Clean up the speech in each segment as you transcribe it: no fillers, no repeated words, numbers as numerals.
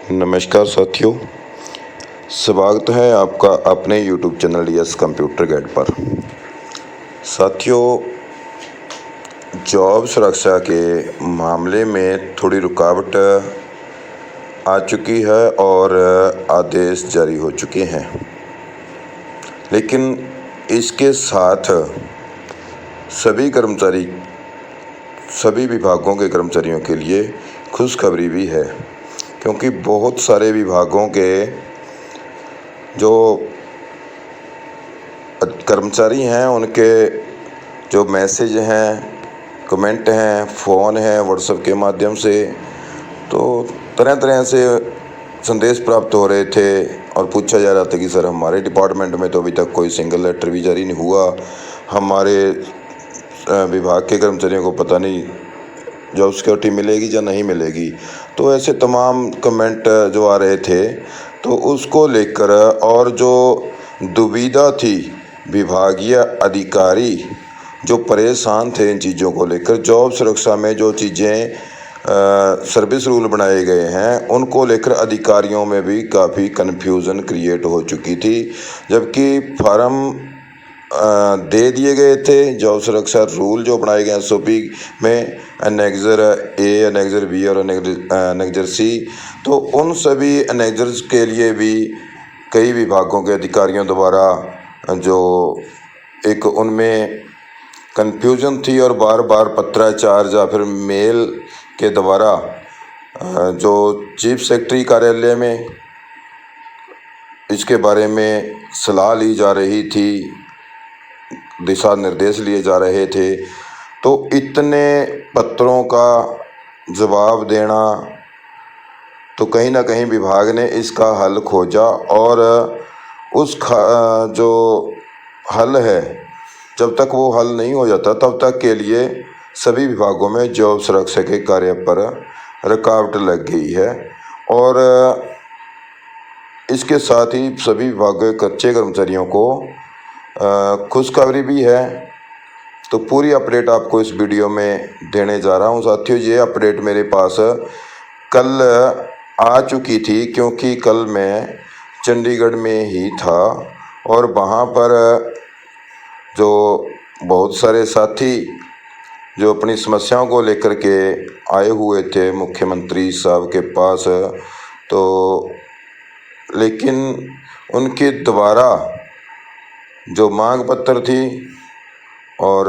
नमस्कार साथियों, स्वागत है आपका अपने YouTube channel yes computer guide पर। साथियों, जॉब सुरक्षा के मामले में थोड़ी रुकावट आ चुकी है और आदेश जारी हो चुके हैं, लेकिन इसके साथ सभी विभागों के कर्मचारियों के लिए खुशखबरी भी है, क्योंकि बहुत सारे विभागों के जो कर्मचारी हैं उनके जो मैसेज हैं, कमेंट हैं, फ़ोन हैं, व्हाट्सएप के माध्यम से, तो तरह तरह से संदेश प्राप्त हो रहे थे और पूछा जा रहा था कि सर हमारे डिपार्टमेंट में तो अभी तक कोई सिंगल लेटर भी जारी नहीं हुआ, हमारे विभाग के कर्मचारियों को पता नहीं जॉब सिक्योरिटी मिलेगी या नहीं मिलेगी। तो ऐसे तमाम कमेंट जो आ रहे थे, तो उसको लेकर और जो दुविधा थी, विभागीय अधिकारी जो परेशान थे इन चीज़ों को लेकर, जॉब सुरक्षा में जो चीज़ें सर्विस रूल बनाए गए हैं उनको लेकर अधिकारियों में भी काफ़ी कन्फ्यूज़न क्रिएट हो चुकी थी। जबकि फार्म दे दिए गए थे, जॉब सुरक्षा रूल जो बनाए गए SOP में, एनेक्जर A, एनेक्जर B और एनेक्जर C, तो उन सभी एनेक्जर्स के लिए भी कई विभागों के अधिकारियों द्वारा जो एक उनमें कन्फ्यूज़न थी और बार बार पत्राचार या फिर मेल के द्वारा जो चीफ सेक्रेटरी कार्यालय में इसके बारे में सलाह ली जा रही थी, दिशा निर्देश लिए जा रहे थे। तो इतने पत्रों का जवाब देना, तो कहीं ना कहीं विभाग ने इसका हल खोजा और उस जो हल है, जब तक वो हल नहीं हो जाता तब तक के लिए सभी विभागों में जॉब सुरक्षा के कार्य पर रुकावट लग गई है। और इसके साथ ही सभी विभागों के कच्चे कर्मचारियों को खुशखबरी भी है। तो पूरी अपडेट आपको इस वीडियो में देने जा रहा हूं साथियों। ये अपडेट मेरे पास कल आ चुकी थी, क्योंकि कल मैं चंडीगढ़ में ही था और वहाँ पर जो बहुत सारे साथी जो अपनी समस्याओं को लेकर के आए हुए थे मुख्यमंत्री साहब के पास, तो लेकिन उनके द्वारा जो मांग पत्र थी और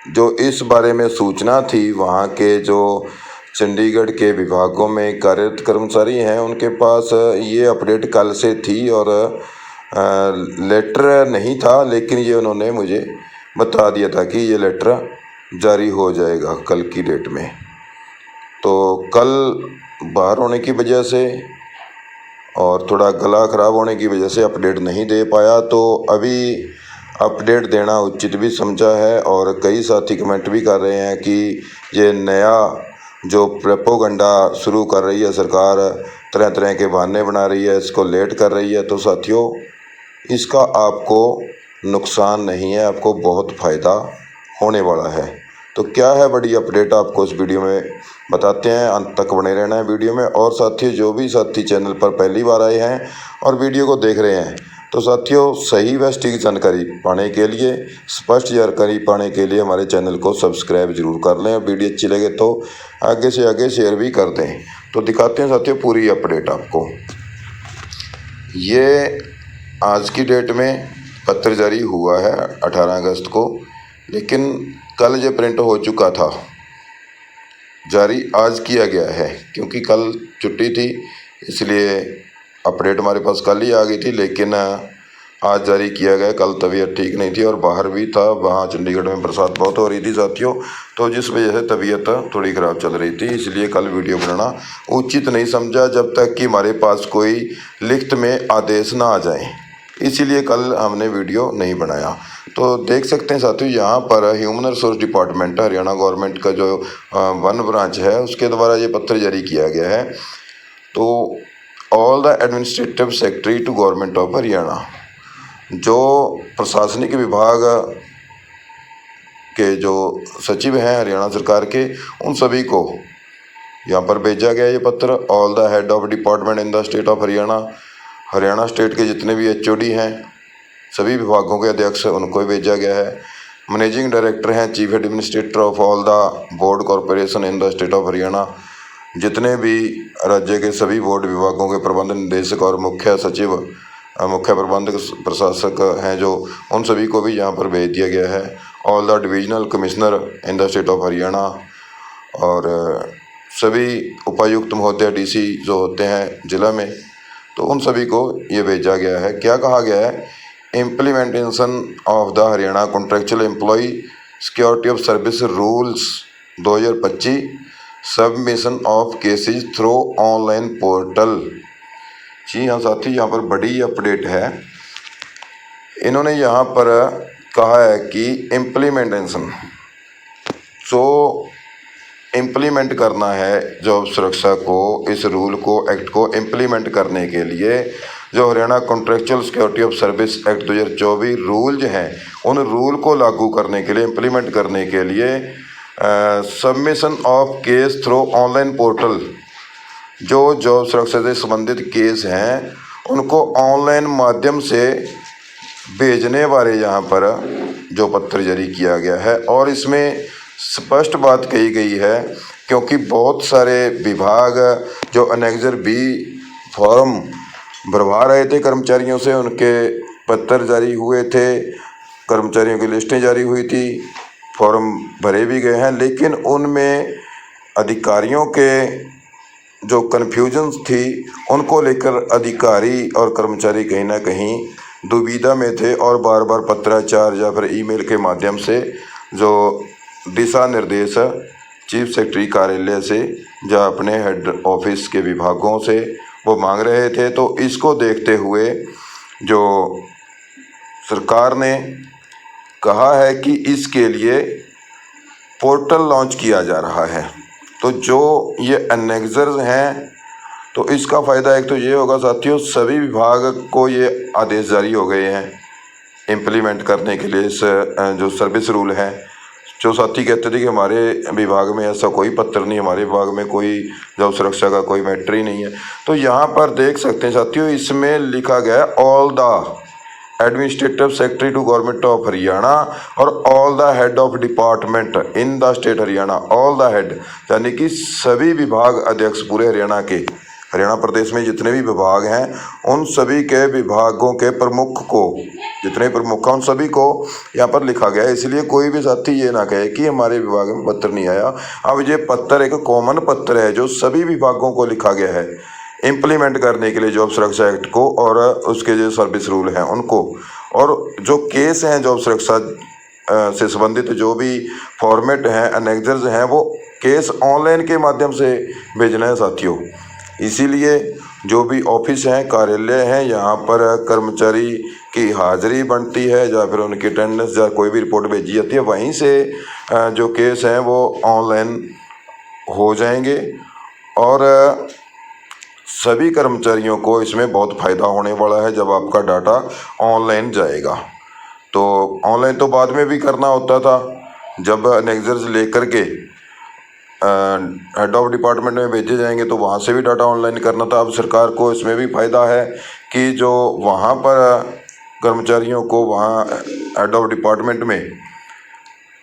जो इस बारे में सूचना थी, वहाँ के जो चंडीगढ़ के विभागों में कार्यरत कर्मचारी हैं उनके पास ये अपडेट कल से थी और लेटर नहीं था, लेकिन ये उन्होंने मुझे बता दिया था कि ये लेटर जारी हो जाएगा कल की डेट में। तो कल बाहर होने की वजह से और थोड़ा गला ख़राब होने की वजह से अपडेट नहीं दे पाया, तो अभी अपडेट देना उचित भी समझा है। और कई साथी कमेंट भी कर रहे हैं कि ये नया जो प्रोपेगेंडा शुरू कर रही है सरकार, तरह तरह के बहाने बना रही है, इसको लेट कर रही है। तो साथियों, इसका आपको नुकसान नहीं है, आपको बहुत फ़ायदा होने वाला है। तो क्या है बड़ी अपडेट, आपको इस वीडियो में बताते हैं, अंत तक बने रहना है वीडियो में। और साथियों, जो भी साथी चैनल पर पहली बार आए हैं और वीडियो को देख रहे हैं, तो साथियों सही व सटीक जानकारी पाने के लिए, स्पष्ट जानकारी पाने के लिए हमारे चैनल को सब्सक्राइब जरूर कर लें। वीडियो अच्छी लगे तो आगे से आगे शेयर भी कर दें। तो दिखाते हैं साथियों पूरी अपडेट आपको। ये आज की डेट में पत्र जारी हुआ है 18 अगस्त को, लेकिन कल ये प्रिंट हो चुका था, जारी आज किया गया है। क्योंकि कल छुट्टी थी इसलिए अपडेट हमारे पास कल ही आ गई थी, लेकिन आज जारी किया गया। कल तबीयत ठीक नहीं थी और बाहर भी था, वहाँ चंडीगढ़ में बरसात बहुत हो रही थी साथियों, तो जिस वजह से तबीयत थोड़ी ख़राब चल रही थी, इसलिए कल वीडियो बनाना उचित नहीं समझा जब तक कि हमारे पास कोई लिखित में आदेश ना आ जाए, इसीलिए कल हमने वीडियो नहीं बनाया। तो देख सकते हैं साथियों, यहाँ पर human resource department Haryana government का जो वन ब्रांच है उसके द्वारा ये पत्र जारी किया गया है। तो all the administrative secretary to government of Haryana, जो प्रशासनिक विभाग के जो सचिव हैं हरियाणा सरकार के, उन सभी को यहाँ पर भेजा गया ये पत्र। All the head of department in the state of Haryana, Haryana state के जितने भी HOD हैं, सभी विभागों के अध्यक्ष, उनको भेजा गया है। मैनेजिंग डायरेक्टर हैं, chief administrator of all the board corporation in the state of Haryana, जितने भी राज्य के सभी बोर्ड विभागों के प्रबंध निदेशक और मुख्य सचिव, मुख्य प्रबंधक प्रशासक हैं जो, उन सभी को भी यहाँ पर भेज दिया गया है। All the divisional commissioner in the state of Haryana, और सभी उपायुक्त महोदय, DC जो होते हैं जिला में, तो उन सभी को ये भेजा गया है। क्या कहा गया है? Implementation of the Haryana contractual employee security of service rules 2025, submission of cases through online portal. जी हाँ साथी, यहाँ पर बड़ी अपडेट है। इन्होंने यहाँ पर कहा है कि इम्प्लीमेंटेशन, जो इम्प्लीमेंट करना है जॉब सुरक्षा को, इस रूल को, एक्ट को इम्प्लीमेंट करने के लिए जो Haryana contractual security of service act 2024 rules हैं, उन रूल को लागू करने के लिए, इम्प्लीमेंट करने के लिए submission of case through online portal, जो जॉब सुरक्षा से संबंधित केस हैं उनको ऑनलाइन माध्यम से भेजने वाले यहाँ पर जो पत्र जारी किया गया है। और इसमें स्पष्ट बात कही गई है, क्योंकि बहुत सारे विभाग जो अनेक्जर B फॉर्म भरवा रहे थे कर्मचारियों से, उनके पत्र जारी हुए थे, कर्मचारियों की लिस्टें जारी हुई थी, फॉर्म भरे भी गए हैं, लेकिन उनमें अधिकारियों के जो कन्फ्यूजन्स थी उनको लेकर अधिकारी और कर्मचारी कहीं ना कहीं दुविधा में थे, और बार बार पत्राचार या फिर ईमेल के माध्यम से जो दिशा निर्देश चीफ सेक्रेटरी कार्यालय से या अपने हेड ऑफिस के विभागों से वो मांग रहे थे। तो इसको देखते हुए जो सरकार ने कहा है कि इसके लिए पोर्टल लॉन्च किया जा रहा है। तो जो ये अनेक्जर्स हैं, तो इसका फ़ायदा एक तो ये होगा साथियों, सभी विभाग को ये आदेश जारी हो गए हैं इम्प्लीमेंट करने के लिए इस जो सर्विस रूल है। जो साथी कहते थे कि हमारे विभाग में ऐसा कोई पत्र नहीं, हमारे विभाग में कोई जॉब सुरक्षा का कोई मैटर ही नहीं है, तो यहाँ पर देख सकते हैं साथियों, इसमें लिखा गया है all the administrative secretary to government of Haryana और all the head of department in the state Haryana. All the head यानी कि सभी विभाग अध्यक्ष पूरे हरियाणा के, हरियाणा प्रदेश में जितने भी विभाग हैं उन सभी के विभागों के प्रमुख को, जितने प्रमुख हैं उन सभी को यहाँ पर लिखा गया है। इसलिए कोई भी साथी ये ना कहे कि हमारे विभाग में पत्र नहीं आया। अब ये पत्र एक कॉमन पत्र है जो सभी विभागों को लिखा गया है इम्प्लीमेंट करने के लिए जॉब सुरक्षा एक्ट को और उसके जो सर्विस रूल हैं उनको, और जो केस हैं जॉब सुरक्षा से संबंधित जो भी फॉर्मेट हैं, अनेक्जर्स हैं, वो केस ऑनलाइन के माध्यम से भेजना है साथियों। इसीलिए जो भी ऑफिस हैं, कार्यालय हैं, यहाँ पर कर्मचारी की हाज़िरी बनती है या फिर उनकी अटेंडेंस या कोई भी रिपोर्ट भेजी जाती है, वहीं से जो केस हैं वो ऑनलाइन हो जाएंगे और सभी कर्मचारियों को इसमें बहुत फ़ायदा होने वाला है जब आपका डाटा ऑनलाइन जाएगा। तो ऑनलाइन तो बाद में भी करना होता था, जब अनेक्जर्स लेकर के हेड ऑफ डिपार्टमेंट में भेजे जाएंगे तो वहाँ से भी डाटा ऑनलाइन करना था। अब सरकार को इसमें भी फ़ायदा है कि जो वहाँ पर कर्मचारियों को, वहाँ हेड ऑफ डिपार्टमेंट में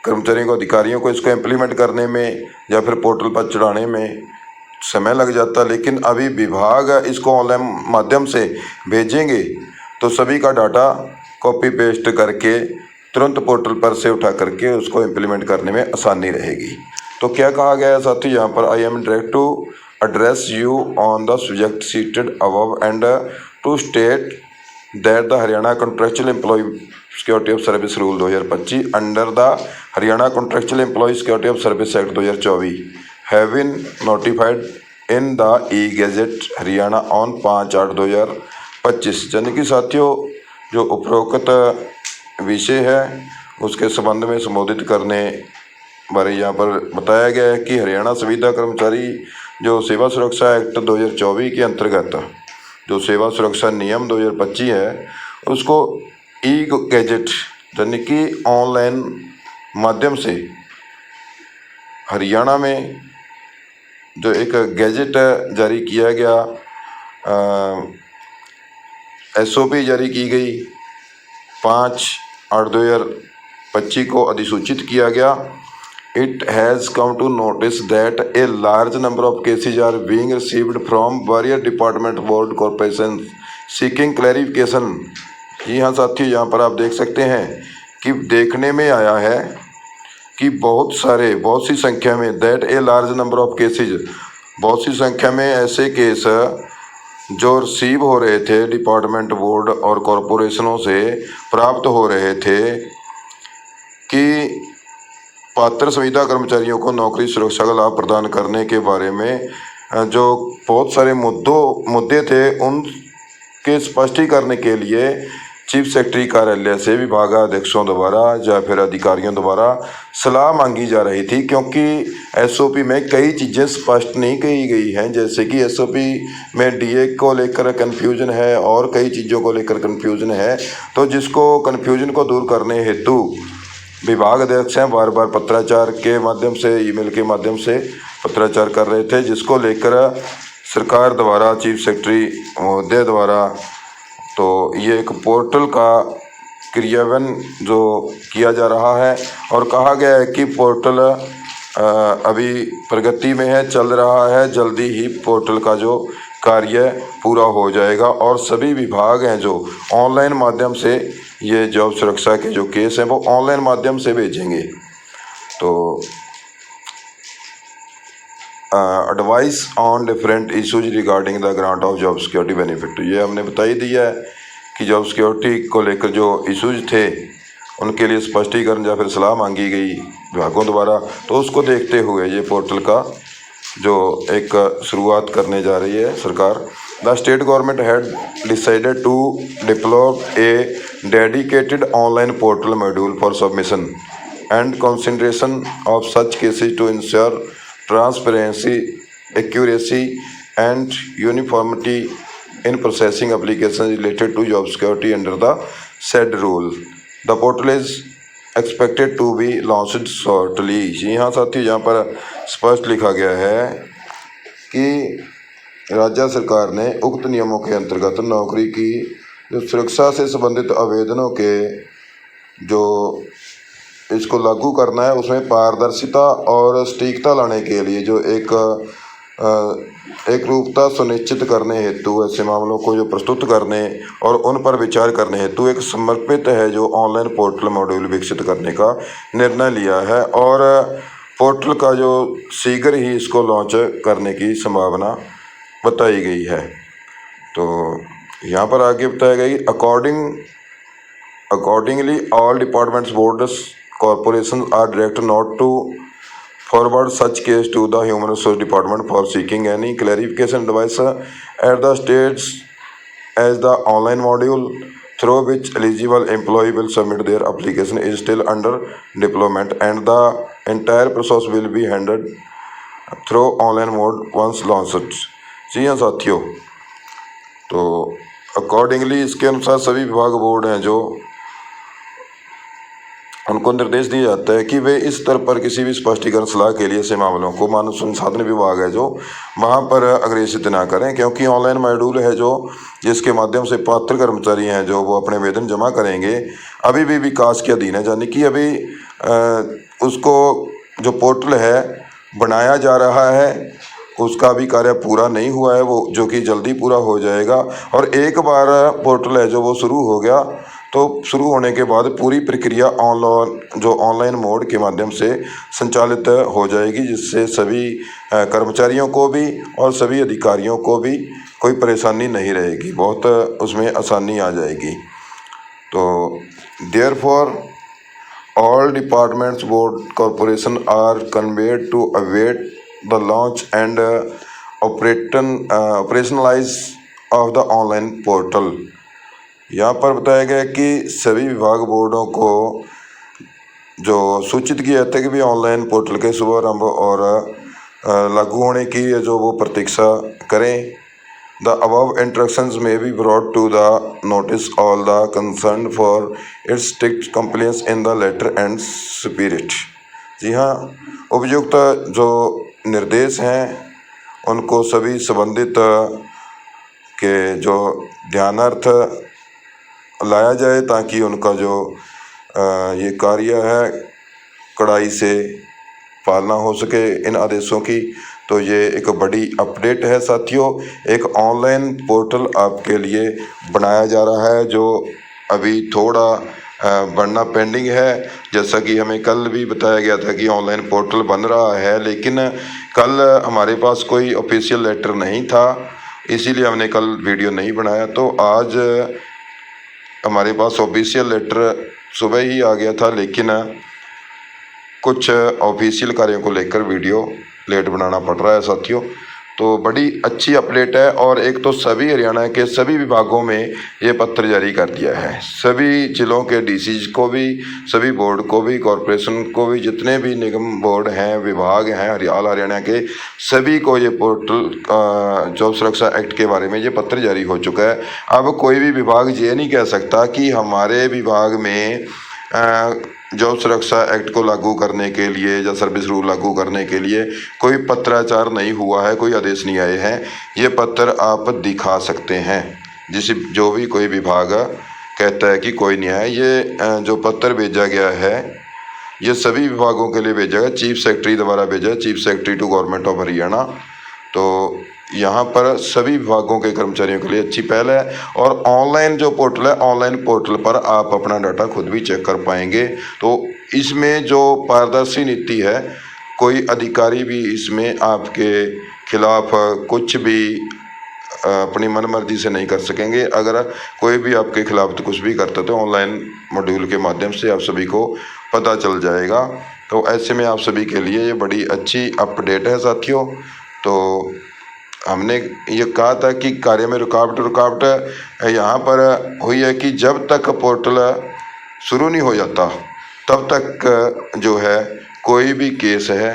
कर्मचारियों को, अधिकारियों को इसको इम्प्लीमेंट करने में या फिर पोर्टल पर चढ़ाने में समय लग जाता, लेकिन अभी विभाग इसको ऑनलाइन माध्यम से भेजेंगे तो सभी का डाटा कॉपी पेस्ट करके तुरंत पोर्टल पर से उठा करके उसको इम्प्लीमेंट करने में आसानी रहेगी। तो क्या कहा गया है साथी यहाँ पर, I am directed to address you on the subject cited above and to state that the Haryana contractual employee security of service rule 2025 under the Haryana contractual employee security of service act 2024 have been notified in the e gazette Haryana on 5/8/2025। यानी कि साथियों जो उपरोक्त विषय है उसके संबंध में संबोधित करने बारे यहाँ पर बताया गया है कि हरियाणा संविदा कर्मचारी जो सेवा सुरक्षा एक्ट 2024 के अंतर्गत जो सेवा सुरक्षा नियम 2025 है उसको ई गैजेट यानी कि ऑनलाइन माध्यम से हरियाणा में जो एक गैजेट जारी किया गया, SOP जारी की गई 5/8/2025 को अधिसूचित किया गया। It has come to notice that a large number of cases are being received from various department, board, corporations seeking clarification। जी हाँ साथियों, यहाँ पर आप देख सकते हैं कि देखने में आया है कि बहुत सी संख्या में that a large number of cases, बहुत सी संख्या में ऐसे केस जो रिसीव हो रहे थे डिपार्टमेंट, बोर्ड और कॉरपोरेशनों से प्राप्त हो रहे थे कि पात्र संविदा कर्मचारियों को नौकरी सुरक्षा का लाभ प्रदान करने के बारे में जो बहुत सारे मुद्दे थे उनके स्पष्टीकरण के लिए चीफ सेक्रेटरी कार्यालय से विभागाध्यक्षों द्वारा या फिर अधिकारियों द्वारा सलाह मांगी जा रही थी, क्योंकि SOP में कई चीज़ें स्पष्ट नहीं कही गई हैं। जैसे कि SOP में DA को लेकर कन्फ्यूजन है और कई चीज़ों को लेकर कन्फ्यूजन है, तो जिसको कन्फ्यूजन को दूर करने हेतु विभाग अध्यक्ष हैं बार बार पत्राचार के माध्यम से, ईमेल के माध्यम से पत्राचार कर रहे थे, जिसको लेकर सरकार द्वारा चीफ सेक्रेटरी महोदय द्वारा तो ये एक पोर्टल का क्रियान्वयन जो किया जा रहा है और कहा गया है कि पोर्टल अभी प्रगति में है, चल रहा है, जल्दी ही पोर्टल का जो कार्य पूरा हो जाएगा और सभी विभाग हैं जो ऑनलाइन माध्यम से ये जॉब सुरक्षा के जो केस हैं वो ऑनलाइन माध्यम से भेजेंगे। तो advice on different issues regarding the grant of job security benefit, ये हमने बता ही दिया है कि जॉब सिक्योरिटी को लेकर जो इशूज थे उनके लिए स्पष्टीकरण या फिर सलाह मांगी गई विभागों द्वारा। तो उसको देखते हुए ये पोर्टल का जो एक शुरुआत करने जा रही है सरकार। The state government had decided to develop a dedicated online portal module for submission and consideration of such cases to ensure transparency, accuracy and uniformity in processing applications related to job security under the said rule. The portal is expected to be launched shortly। जी हाँ साथियों, यहाँ पर स्पष्ट लिखा गया है कि राज्य सरकार ने उक्त नियमों के अंतर्गत नौकरी की जो सुरक्षा से संबंधित आवेदनों के जो इसको लागू करना है उसमें पारदर्शिता और सटीकता लाने के लिए जो एक रूपता सुनिश्चित करने हेतु ऐसे मामलों को जो प्रस्तुत करने और उन पर विचार करने हेतु एक समर्पित है जो ऑनलाइन पोर्टल मॉड्यूल विकसित करने का निर्णय लिया है और पोर्टल का जो शीघ्र ही इसको लॉन्च करने की संभावना बताई गई है। तो यहाँ पर आगे बताया गया कि accordingly all departments, boards, corporations are directed not to forward such case to the Human Resource Department for seeking any clarification advice at the states, as the online module through which eligible employee will submit their application is still under development and the entire process will be handled through online mode once launched। जी हाँ साथियों, तो accordingly इसके अनुसार सभी विभाग, board हैं जो उनको निर्देश दिया जाता है कि वे इस स्तर पर किसी भी स्पष्टीकरण सलाह के लिए ऐसे मामलों को मानव संसाधन विभाग है जो वहाँ पर अग्रेसित ना करें, क्योंकि ऑनलाइन मॉड्यूल है जो जिसके माध्यम से पात्र कर्मचारी हैं जो वो अपने वेतन जमा करेंगे अभी भी विकास के अधीन है, यानी कि अभी उसको जो पोर्टल है बनाया जा रहा है उसका भी कार्य पूरा नहीं हुआ है, वो जो कि जल्दी पूरा हो जाएगा। और एक बार पोर्टल है जो वो शुरू हो गया तो शुरू होने के बाद पूरी प्रक्रिया ऑनलाइन मोड के माध्यम से संचालित हो जाएगी, जिससे सभी कर्मचारियों को भी और सभी अधिकारियों को भी कोई परेशानी नहीं रहेगी, बहुत उसमें आसानी आ जाएगी। तो therefore all departments, board, corporation are conveyed to await the launch and operationalise of the online portal. यहाँ पर बताया गया कि सभी विभाग, बोर्डों को जो सूचित किया जाता है कि भी ऑनलाइन पोर्टल के शुभारंभ और लागू होने की जो वो प्रतीक्षा करें। The above instructions may be brought to the notice all the concern for its strict compliance in the letter and spirit. जी हाँ, उपयुक्त जो निर्देश हैं उनको सभी संबंधित के जो ध्यानार्थ लाया जाए ताकि उनका जो ये कार्य है कड़ाई से पालना हो सके इन आदेशों की। तो ये एक बड़ी अपडेट है साथियों। एक ऑनलाइन पोर्टल आपके लिए बनाया जा रहा है जो अभी थोड़ा बनना पेंडिंग है। जैसा कि हमें कल भी बताया गया था कि ऑनलाइन पोर्टल बन रहा है, लेकिन कल हमारे पास कोई ऑफिशियल लेटर नहीं था, इसीलिए हमने कल वीडियो नहीं बनाया। तो आज हमारे पास ऑफिशियल लेटर सुबह ही आ गया था, लेकिन कुछ ऑफिशियल कार्यों को लेकर वीडियो लेट बनाना पड़ रहा है साथियों। तो बड़ी अच्छी अपडेट है। और एक तो सभी हरियाणा के सभी विभागों में ये पत्र जारी कर दिया है, सभी जिलों के डीसीज को भी, सभी बोर्ड को भी, कॉरपोरेशन को भी, जितने भी निगम बोर्ड हैं, विभाग हैं हरियाणा के, सभी को ये पोर्टल जॉब सुरक्षा एक्ट के बारे में ये पत्र जारी हो चुका है। अब कोई भी विभाग ये नहीं कह सकता कि हमारे विभाग में जॉब सुरक्षा एक्ट को लागू करने के लिए या सर्विस रूल लागू करने के लिए कोई पत्राचार नहीं हुआ है, कोई आदेश नहीं आए हैं। ये पत्र आप दिखा सकते हैं, जो भी कोई विभाग कहता है कि कोई नहीं है। ये जो पत्र भेजा गया है ये सभी विभागों के लिए भेजा गया, चीफ सेक्रेटरी द्वारा भेजा, chief secretary to government of Haryana. तो यहाँ पर सभी विभागों के कर्मचारियों के लिए अच्छी पहल है। और ऑनलाइन जो पोर्टल है, ऑनलाइन पोर्टल पर आप अपना डाटा खुद भी चेक कर पाएंगे। तो इसमें जो पारदर्शी नीति है, कोई अधिकारी भी इसमें आपके खिलाफ कुछ भी अपनी मनमर्जी से नहीं कर सकेंगे। अगर कोई भी आपके खिलाफ तो कुछ भी करता तो ऑनलाइन मॉड्यूल के माध्यम से आप सभी को पता चल जाएगा। तो ऐसे में आप सभी के लिए ये बड़ी अच्छी अपडेट है साथियों। तो हमने ये कहा था कि कार्य में रुकावट यहाँ पर हुई है कि जब तक पोर्टल शुरू नहीं हो जाता तब तक जो है कोई भी केस है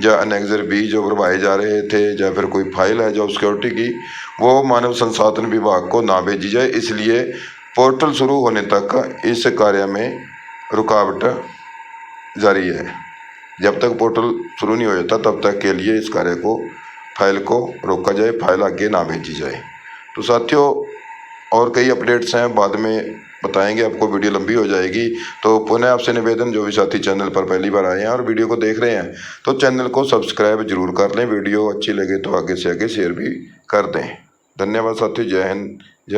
या एनेक्सर बी जो भरवाए जा रहे थे या फिर कोई फाइल है जॉब सिक्योरिटी की, वो मानव संसाधन विभाग को ना भेजी जाए। इसलिए पोर्टल शुरू होने तक इस कार्य में रुकावट जारी है। जब तक पोर्टल शुरू नहीं हो जाता तब तक के लिए इस कार्य को, फाइल को रोका जाए, फाइल आगे ना भेजी जाए। तो साथियों और कई अपडेट्स हैं, बाद में बताएंगे आपको, वीडियो लंबी हो जाएगी। तो पुनः आपसे निवेदन, जो भी साथी चैनल पर पहली बार आए हैं और वीडियो को देख रहे हैं तो चैनल को सब्सक्राइब जरूर कर लें। वीडियो अच्छी लगे तो आगे से आगे शेयर भी कर दें। धन्यवाद साथियों। जय हिंद, जय